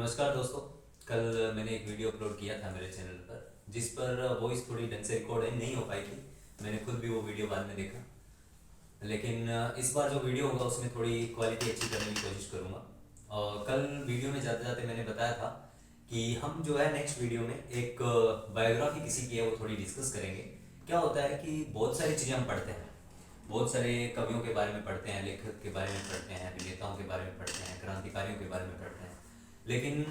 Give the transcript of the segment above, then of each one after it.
नमस्कार दोस्तों। कल मैंने एक वीडियो अपलोड किया था मेरे चैनल पर, जिस पर वॉइस थोड़ी ढंग से रिकॉर्ड है नहीं हो पाई थी। मैंने खुद भी वो वीडियो बाद में देखा, लेकिन इस बार जो वीडियो होगा उसमें थोड़ी क्वालिटी अच्छी करने की कोशिश करूँगा। और कल वीडियो में जाते जाते मैंने बताया था कि हम जो है नेक्स्ट वीडियो में एक बायोग्राफी किसी की है वो थोड़ी डिस्कस करेंगे। क्या होता है कि बहुत सारी चीज़ें हम पढ़ते हैं, बहुत सारे कवियों के बारे में पढ़ते हैं, लेखक के बारे में पढ़ते हैं, अभिनेताओं के बारे में पढ़ते हैं, क्रांतिकारियों के बारे में पढ़ते हैं, लेकिन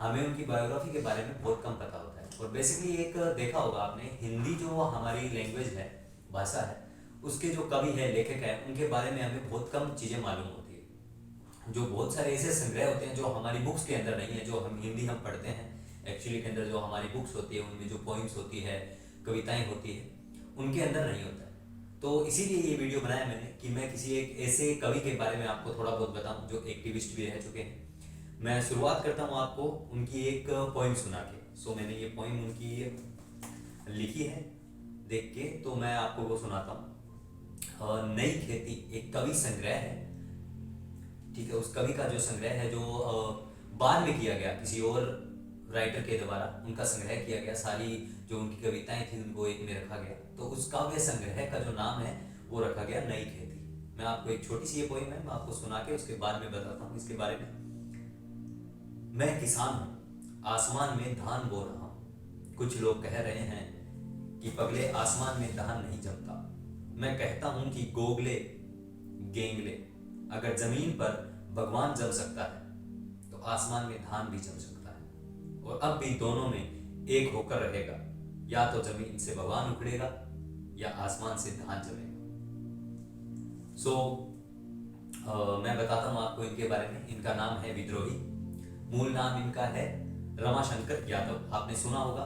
हमें उनकी बायोग्राफी के बारे में बहुत कम पता होता है। और बेसिकली एक देखा होगा आपने, हिंदी जो हमारी लैंग्वेज है, भाषा है, उसके जो कवि है, लेखक है, उनके बारे में हमें बहुत कम चीज़ें मालूम होती है। जो बहुत सारे ऐसे संग्रह होते हैं जो हमारी बुक्स के अंदर नहीं है, जो हम हिंदी हम पढ़ते हैं एक्चुअली के अंदर, जो हमारी बुक्स होती है उनमें जो पोइम्स होती है, कविताएं होती है, उनके अंदर नहीं होता है। तो इसीलिए ये वीडियो बनाया मैंने कि मैं किसी एक ऐसे कवि के बारे में आपको थोड़ा बहुत बताऊं जो एक्टिविस्ट भी रह चुके हैं। मैं शुरुआत करता हूँ आपको उनकी एक पोइम सुना के। मैंने ये पोइम उनकी लिखी है, देख के तो मैं आपको वो सुनाता हूँ। नई खेती एक कवि संग्रह है, ठीक है। उस कवि का जो संग्रह है, जो बाद में किया गया किसी और राइटर के द्वारा, उनका संग्रह किया गया, सारी जो उनकी कविताएं थी उनको एक में रखा गया। तो उस काव्य संग्रह का जो नाम है वो रखा गया नई खेती। मैं आपको एक छोटी सी ये पोइम है, मैं आपको सुना के उसके बाद में बताता हूँ इसके बारे में। मैं किसान हूँ, आसमान में धान बो रहा हूँ। कुछ लोग कह रहे हैं कि पगले आसमान में धान नहीं जमता। मैं कहता हूँ कि गोगले गेंगले, अगर जमीन पर भगवान जम सकता है तो आसमान में धान भी जम सकता है। और अब भी दोनों में एक होकर रहेगा, या तो जमीन से भगवान उखड़ेगा या आसमान से धान जमेगा। मैं बताता हूँ आपको इनके बारे में। इनका नाम है विद्रोही। मूल नाम इनका है रमाशंकर यादव, आपने सुना होगा।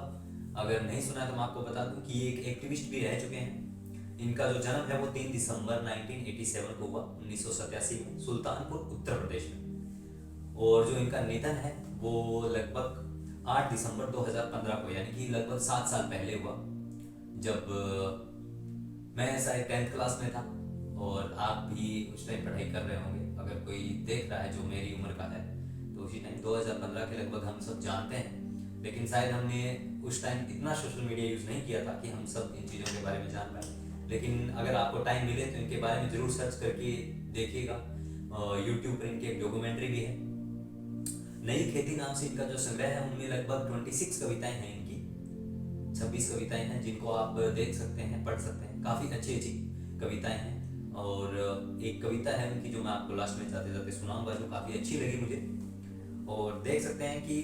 अगर नहीं सुना तो मैं आपको बता दूं कि ये एक एक्टिविस्ट भी रह चुके हैं। इनका जो जन्म है वो 3 दिसंबर 1987 को हुआ, 1987 में, सुल्तानपुर उत्तर प्रदेश में। और जो इनका निधन है वो लगभग 8 दिसंबर 2015 को, यानी कि लगभग 7 साल पहले हुआ, जब मैं शायद 10th क्लास में था। और आप भी उस टाइम पढ़ाई कर रहे होंगे, अगर कोई देख रहा है जो मेरी उम्र का है तो उसी टाइम 2015 के लगभग हम सब जानते हैं। लेकिन शायद हमने उस टाइम इतना सोशल मीडिया यूज़ नहीं किया था कि हम सब इन चीज़ों के बारे में जान पाए। लेकिन अगर आपको टाइम मिले तो इनके बारे में ज़रूर सर्च करके देखिएगा। यूट्यूब पर इनकी एक डॉक्यूमेंट्री भी है। नई खेती नाम से इनका जो संग्रह है उनमें लगभग 26 कविताएं हैं इनकी, 26 कविताएं हैं जिनको आप देख सकते हैं, पढ़ सकते हैं। काफ़ी अच्छी अच्छी कविताएं हैं। और एक कविता है उनकी जो मैं आपको लास्ट में जाते जाते सुनाऊंगा, जो काफ़ी अच्छी लगी मुझे। और देख सकते हैं कि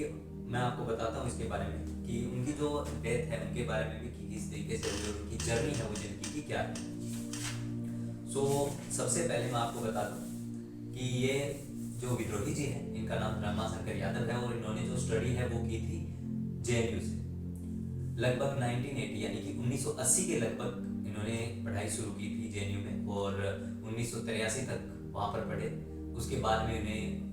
मैं आपको बताता हूँ इसके बारे में कि उनकी जो डेथ है उनके बारे में भी कि किस तरीके से जो उनकी जर्नी है वो जिंदगी की क्या है। सबसे पहले मैं आपको बता दूँ कि ये जो विद्रोही जी हैं, इनका नाम रमाशंकर यादव है और इन्होंने जो स्टडी है वो की थी JNU से। लगभग 1980 यानी कि 1980 के लगभग इन्होंने पढ़ाई शुरू की थी JNU में, और 1983 तक वहाँ पर पढ़े। उसके बाद में उन्हें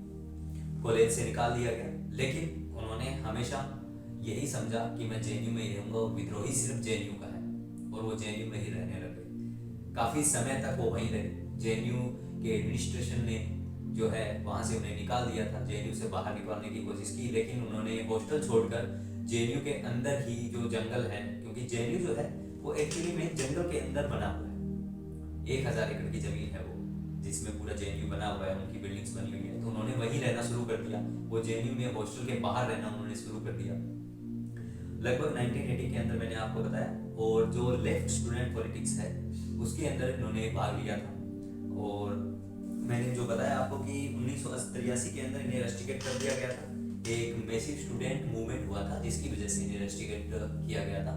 कॉलेज से निकाल दिया गया, लेकिन उन्होंने हमेशा यही समझा कि मैं JNU में ही रहूँगा, और विद्रोही सिर्फ JNU का है, और वो JNU में ही रहने लगे। काफ़ी समय तक वो वहीं रहे। JNU के एडमिनिस्ट्रेशन ने जो है वहाँ से उन्हें निकाल दिया था, JNU से बाहर निकालने की कोशिश की, लेकिन उन्होंने हॉस्टल छोड़कर JNU के अंदर ही जो जंगल है, क्योंकि JNU जो है वो एक्चुअली में जंगल के अंदर बना हुआ है। 1000 एकड़ की जमीन है वो, जिसमें पूरा JNU बना हुआ है, उनकी बिल्डिंग्स बनी हुई है। तो उन्होंने वहीं रहना शुरू कर दिया। वो JNU में हॉस्टल के बाहर रहना उन्होंने शुरू कर दिया लगभग 1980 के अंदर, मैंने आपको बताया। और जो लेफ्ट स्टूडेंट पॉलिटिक्स है उसके अंदर इन्होंने भाग लिया था। और मैंने जो बताया आपको कि 1983 के अंदर इन्हें रस्टिकेट कर दिया गया था। एक मैसिव स्टूडेंट मूवमेंट हुआ था जिसकी वजह से इन्हें रस्टिकेट किया गया था।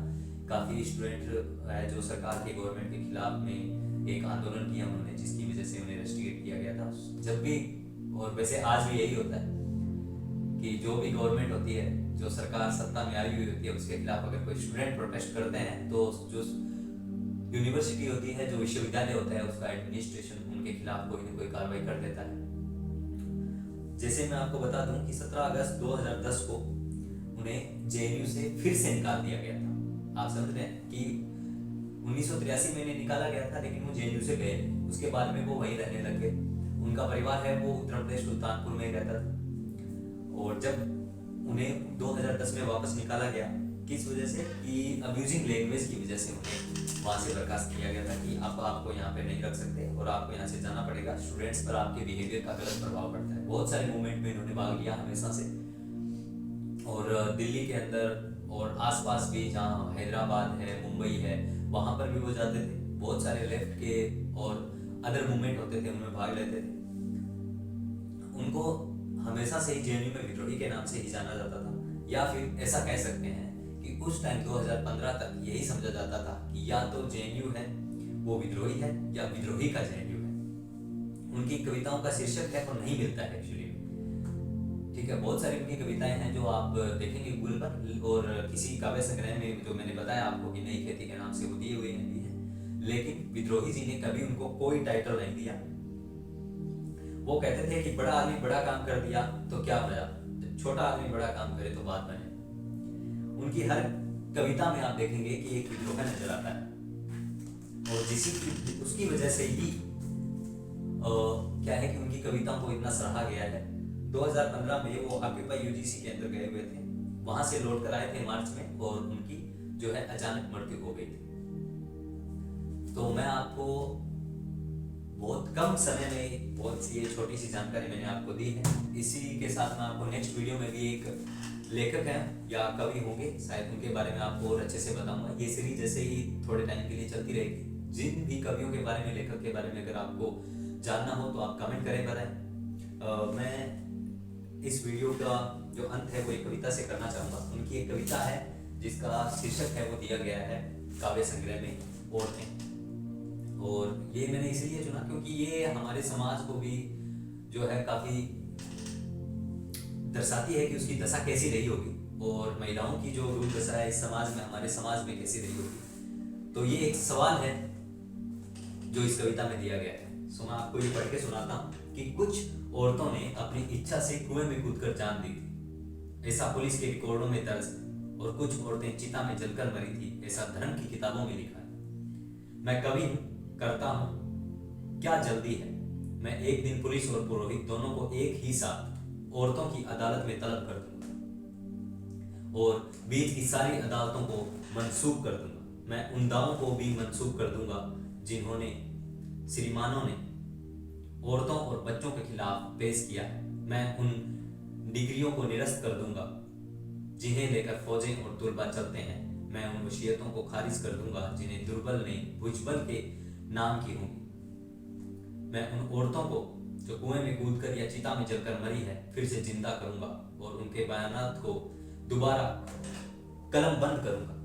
काफ़ी स्टूडेंट है जो सरकार के गवर्नमेंट के खिलाफ में एक आंदोलन किया उन्होंने, जिसकी वजह से उन्हें रस्टिकेट किया गया था। जब भी, और वैसे आज भी यही होता है कि जो भी गवर्नमेंट होती है, जो सरकार सत्ता में आई हुई होती है, उसके खिलाफ अगर कोई स्टूडेंट प्रोटेस्ट करते हैं तो जो यूनिवर्सिटी होती है, जो विश्वविद्यालय होता है, उसका एडमिनिस्ट्रेशन उनके खिलाफ कोई ना कोई कार्रवाई कर देता है। जैसे मैं आपको बता दूं कि 17 अगस्त 2010 को उन्हें JNU से फिर से निकाल दिया गया था। आप समझ रहे हैं कि 1983 में इन्हें निकाला गया था, लेकिन वो JNU से गए, उसके बाद में वो वहीं रहने लग गए। उनका परिवार है वो उत्तर प्रदेश सुल्तानपुर में रहता था। और जब उन्हें 2010 में वापस निकाला गया। किस वजह से? कि अब्यूजिंग लैंग्वेज की वजह से उन्हें वहाँ से बर्खास्त किया गया था कि अब आपको यहाँ पे नहीं रख सकते और आपको यहाँ से जाना पड़ेगा। स्टूडेंट्स पर आपके बिहेवियर का गलत प्रभाव पड़ता है। बहुत सारे मूवमेंट में इन्होंने भाग लिया हमेशा से, और दिल्ली के अंदर और आसपास भी, जहाँ हैदराबाद है, मुंबई है, वहाँ पर भी वो जाते थे। बहुत सारे लेफ्ट के और अदर मूवमेंट होते थे, उनमें भाग लेते थे। उनको हमेशा से ही जेएनयू में विद्रोही के नाम से ही जाना जाता था, या फिर ऐसा कह सकते हैं कि उस टाइम 2015 तक यही समझा जाता था कि या तो जेएनयू है वो विद्रोही है या विद्रोही का जेएनयू है। उनकी कविताओं का शीर्षक है और नहीं मिलता है एक्चुअली, ठीक है। बहुत सारी उनकी कविताएं हैं जो आप देखेंगे गूगल पर, और किसी काव्य संग्रह में जो मैंने बताया आपको कि नई खेती के नाम से वो दिए हुए हैं भी हैं, लेकिन विद्रोही जी ने कभी उनको कोई टाइटल नहीं दिया। वो कहते थे कि बड़ा आदमी बड़ा काम कर दिया तो क्या बना, छोटा आदमी बड़ा काम करे तो बात बने। उनकी हर कविता में आप देखेंगे कि एक विद्रोह नजर आता है, और उसकी वजह से ही क्या है कि उनकी कविताओं को इतना सराहा गया है। 2015 में वो ऑक्यूपाई यूजीसी के अंदर गए हुए थे, वहां से लौट कर आए थे मार्च में, और उनकी जो है अचानक मृत्यु हो गई थी। तो मैं आपको बहुत कम समय में बहुत सी ये छोटी सी जानकारी मैंने आपको दी है। इसी के साथ मैं आपको नेक्स्ट वीडियो में भी एक लेखक हैं या कवि होंगे शायद, उनके बारे में आपको और अच्छे से बताऊंगा। ये सीरीज जैसे ही थोड़े टाइम के लिए चलती रहेगी। जिन भी कवियों के बारे में, लेखक के बारे में अगर आपको जानना हो तो आप कमेंट करें, बताएं। मैं इस वीडियो का जो अंत है वो एक कविता से करना चाहूँगा। उनकी एक कविता है जिसका शीर्षक है वो दिया गया है काव्य संग्रह में औरतें। और ये मैंने इसलिए चुना क्योंकि ये हमारे समाज को भी जो है काफ़ी दर्शाती है कि उसकी दशा कैसी रही होगी, और महिलाओं की जो दुर्दशा है इस समाज में, हमारे समाज में कैसी रही होगी। तो ये एक सवाल है जो इस कविता में दिया गया है। सो मैं आपको ये पढ़ के सुनाता हूँ कि कुछ औरतों ने अपनी इच्छा से कुएं में कूदकर जान दी थी, ऐसा पुलिस के रिकॉर्डों में दर्ज है। और कुछ औरतें चिता में जलकर मरी थी, ऐसा धर्म की किताबों में लिखा है। मैं कवि हूँ, करता हूँ, क्या जल्दी है। मैं एक दिन पुलिस और पुरोहित दोनों को एक ही साथ औरतों की अदालत में तलब कर दूंगा, और बीच की सारी अदालतों को मंसूब कर दूंगा। मैं उन दावों को भी मंसूब कर दूंगा जिन्होंने श्रीमानों ने औरतों और बच्चों के खिलाफ पेश किया है। मैं उन डिग्रियों को निरस्त कर दूंगा जिन्हें लेकर फौजें और तुलबा चलते हैं। मैं उन वसीयतों को खारिज कर दूंगा जिन्हें दुर्बल ने भुजबल के नाम की होंगी। मैं उन औरतों को जो कुएं में कूदकर या चिता में जलकर मरी है फिर से जिंदा करूंगा, और उनके बयानात को दोबारा कलम बंद करूंगा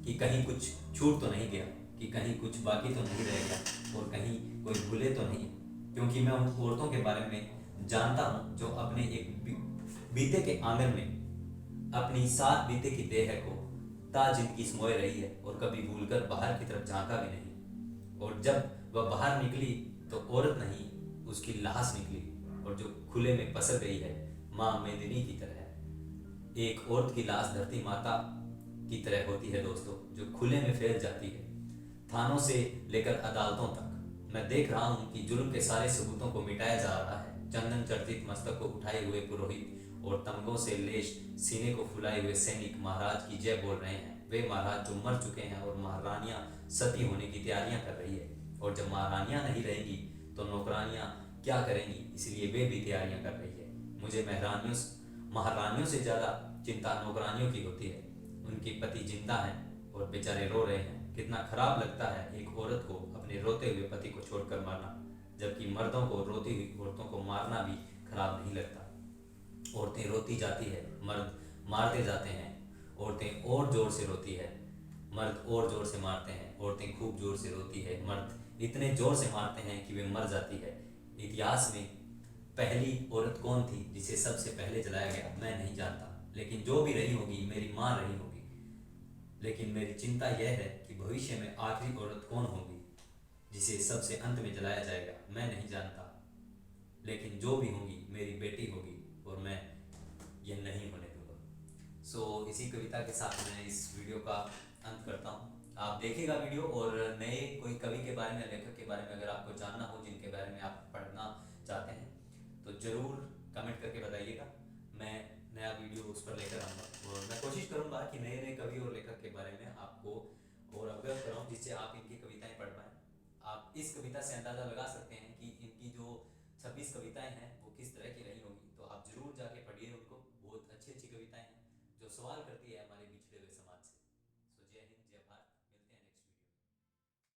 कि कहीं कुछ छूट तो नहीं गया, कि कहीं कुछ बाकी तो नहीं रह गया, और कहीं कोई भूले तो नहीं। क्योंकि मैं उन औरतों के बारे में जानता हूँ जो अपने एक बीते के आंगन में अपनी सात बीते की देह को जिंदगी सोए रही है, और कभी भूलकर बाहर की तरफ झांका भी नहीं। और जब वह बाहर निकली तो औरत नहीं उसकी लाश निकली, और जो खुले में पसर गई है माँ मेदिनी की तरह। एक औरत की लाश धरती माता की तरह होती है दोस्तों, जो खुले में फैल जाती है थानों से लेकर अदालतों तक। मैं देख रहा हूँ कि जुल्म के सारे सबूतों को मिटाया जा रहा है। चंदन चर्चित मस्तक को उठाए हुए पुरोहित और तमगों से लेश सीने को फुलाए हुए सैनिक महाराज की जय बोल रहे हैं। वे महाराज जो मर चुके हैं, और महारानियां सती होने की तैयारियां कर रही है। और जब महारानियां नहीं रहेंगी तो नौकरानियां क्या करेंगी, इसलिए वे भी तैयारियां कर रही है। मुझे महारानियों से ज्यादा चिंता नौकरानियों की होती है। उनके पति जिंदा हैं और बेचारे रो रहे हैं। कितना खराब लगता है एक औरत को अपने रोते हुए पति को छोड़कर मारना, जबकि मर्दों को रोती हुई औरतों को मारना भी खराब नहीं लगता। औरतें रोती जाती है, मर्द मारते जाते हैं। औरतें और जोर से रोती है, मर्द और जोर से मारते हैं। औरतें खूब जोर से रोती है, मर्द इतने जोर से मारते हैं कि वे मर जाती है। इतिहास में पहली औरत कौन थी जिसे सबसे पहले जलाया गया, मैं नहीं जानता, लेकिन जो भी रही होगी मेरी माँ रही होगी। लेकिन मेरी चिंता यह है कि भविष्य में आखिरी औरत कौन होगी जिसे सबसे अंत में जलाया जाएगा, मैं नहीं जानता, लेकिन जो भी होगी मेरी बेटी होगी, और मैं यह नहीं होने दूंगा। सो इसी कविता के साथ मैं इस वीडियो का अंत करता हूँ। आप देखिएगा वीडियो, और नए कोई कवि के बारे में, लेखक के बारे में अगर आपको जानना हो, जिनके बारे में आप पढ़ना चाहते हैं, तो ज़रूर कमेंट करके बताइएगा। मैं नया वीडियो उस पर लेकर आऊँगा और मैं कोशिश करूँगा कि नए नए कवि और लेखक के बारे में आपको और अवगत कराऊँ, जिससे आप इनकी कविताएं पढ़ पाएँ। आप इस कविता से अंदाज़ा लगा सकते हैं कि इनकी जो 26 कविताएं हैं वो किस तरह की रही होंगी। तो आप जरूर जाके पढ़िए उनको, बहुत अच्छी अच्छी कविताएं हैं जो सवाल करती है हमारे